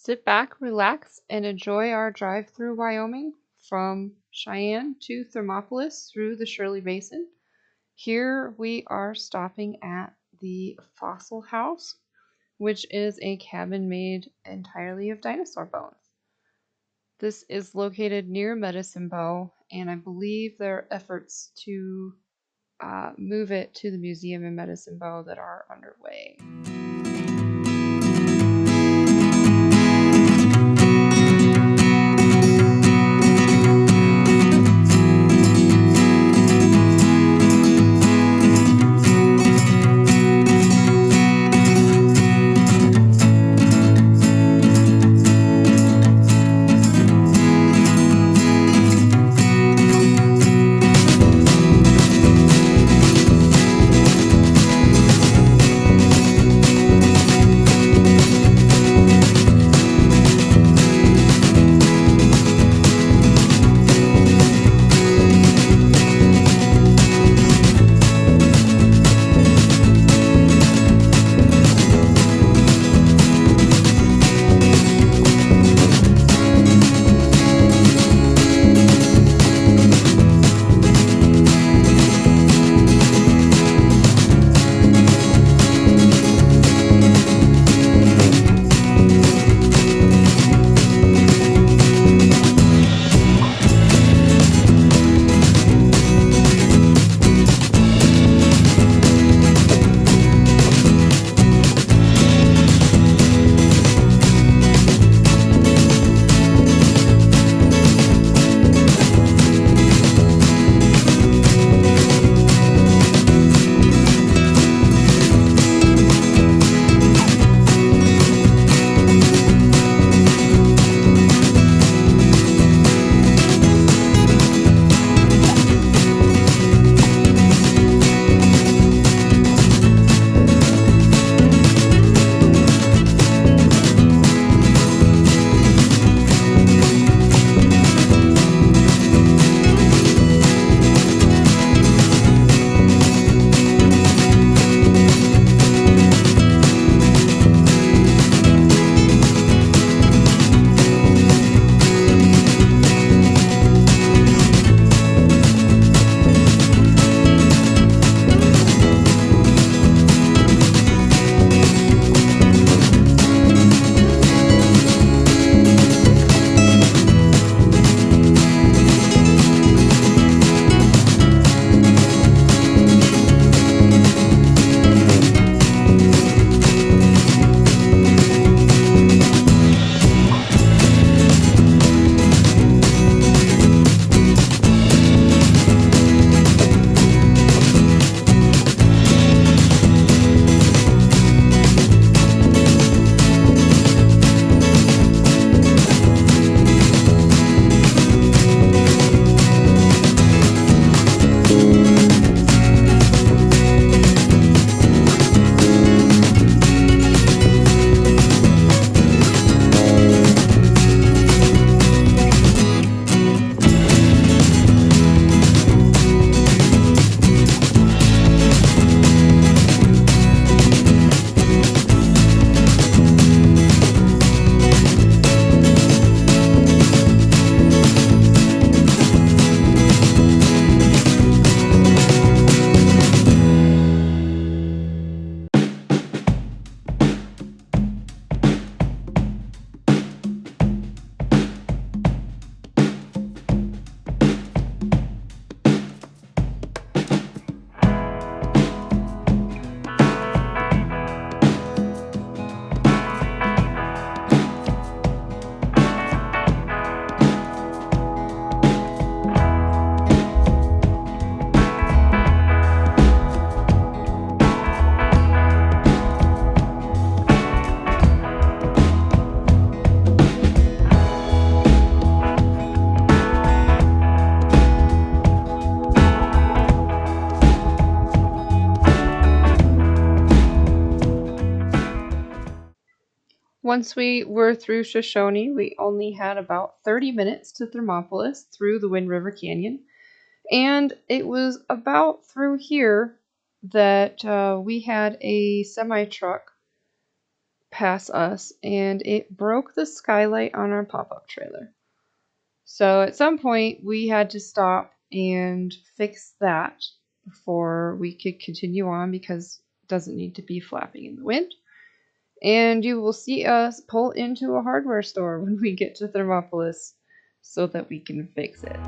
Sit back, relax, and enjoy our drive through Wyoming from Cheyenne to Thermopolis through the Shirley Basin. Here we are stopping at the Fossil House, which is a cabin made entirely of dinosaur bones. This is located near Medicine Bow, and I believe there are efforts to move it to the museum in Medicine Bow that are underway. Once we were through Shoshone, we only had about 30 minutes to Thermopolis through the Wind River Canyon. And it was about through here that we had a semi truck pass us, and it broke the skylight on our pop-up trailer. So at some point, we had to stop and fix that before we could continue on because it doesn't need to be flapping in the wind. And you will see us pull into a hardware store when we get to Thermopolis so that we can fix it.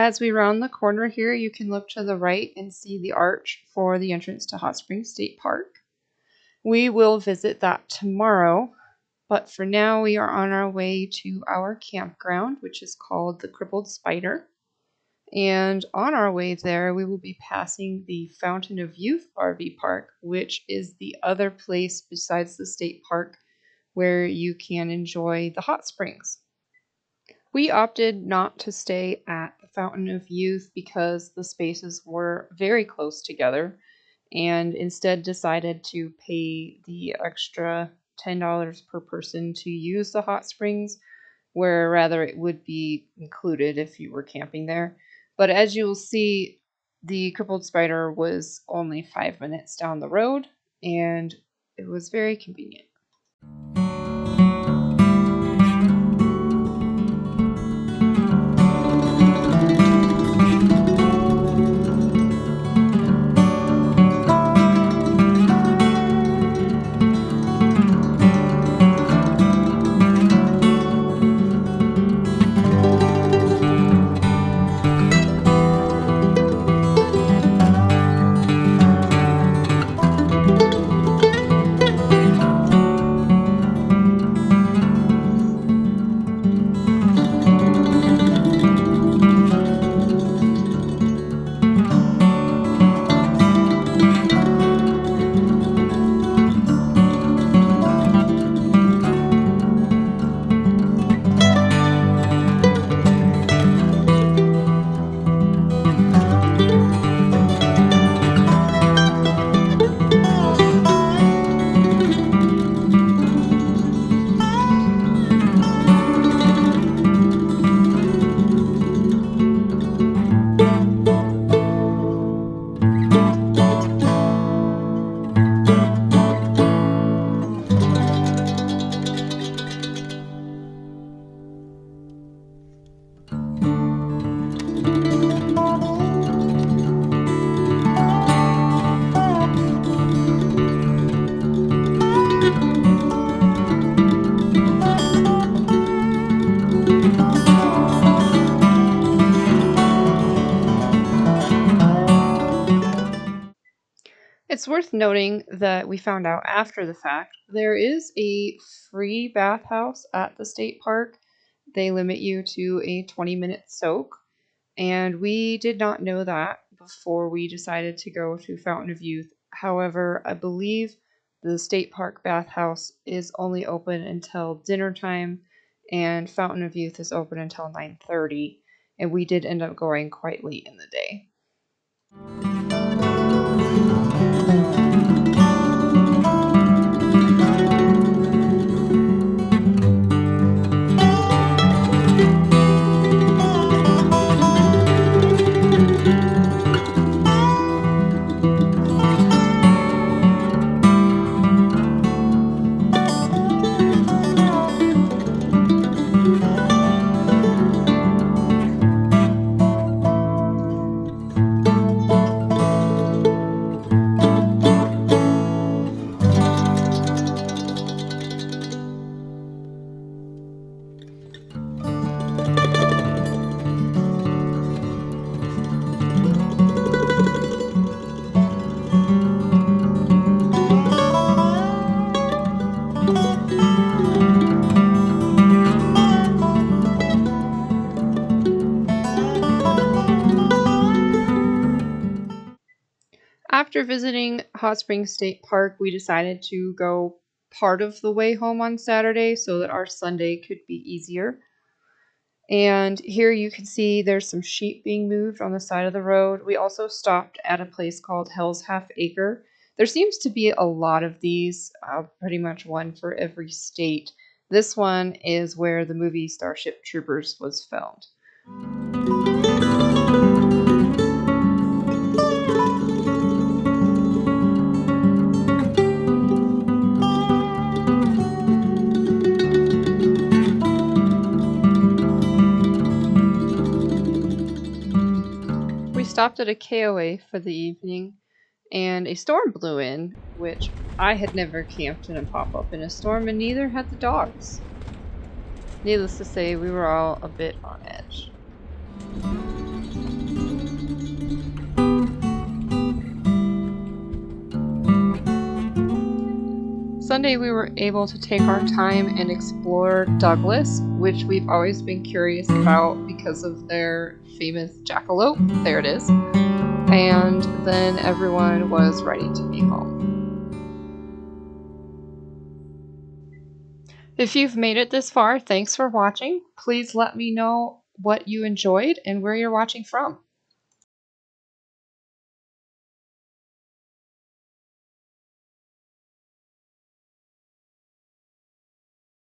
As we round the corner here, you can look to the right and see the arch for the entrance to Hot Springs State Park. We will visit that tomorrow, but for now we are on our way to our campground, which is called the Crippled Spider. And on our way there, we will be passing the Fountain of Youth RV Park, which is the other place besides the state park where you can enjoy the hot springs. We opted not to stay at the Fountain of Youth because the spaces were very close together, and instead decided to pay the extra $10 per person to use the hot springs, where rather it would be included if you were camping there. But as you will see, the Crippled Spider was only 5 minutes down the road, and it was very convenient. It's worth noting that we found out after the fact there is a free bathhouse at the state park. They limit you to a 20-minute soak, and we did not know that before we decided to go to Fountain of Youth. However, I believe the state park bathhouse is only open until dinner time, and Fountain of Youth is open until 9:30, and we did end up going quite late in the day. After visiting Hot Springs State Park, we decided to go part of the way home on Saturday so that our Sunday could be easier. And here you can see there's some sheep being moved on the side of the road. We also stopped at a place called Hell's Half Acre. There seems to be a lot of these, pretty much one for every state. This one is where the movie Starship Troopers was filmed. Stopped at a KOA for the evening, and a storm blew in, which I had never camped in a pop-up in a storm, and neither had the dogs. Needless to say, we were all a bit on edge. Sunday we were able to take our time and explore Douglas, which we've always been curious about because of their famous jackalope. There it is. And then everyone was ready to be home. If you've made it this far, thanks for watching. Please let me know what you enjoyed and where you're watching from.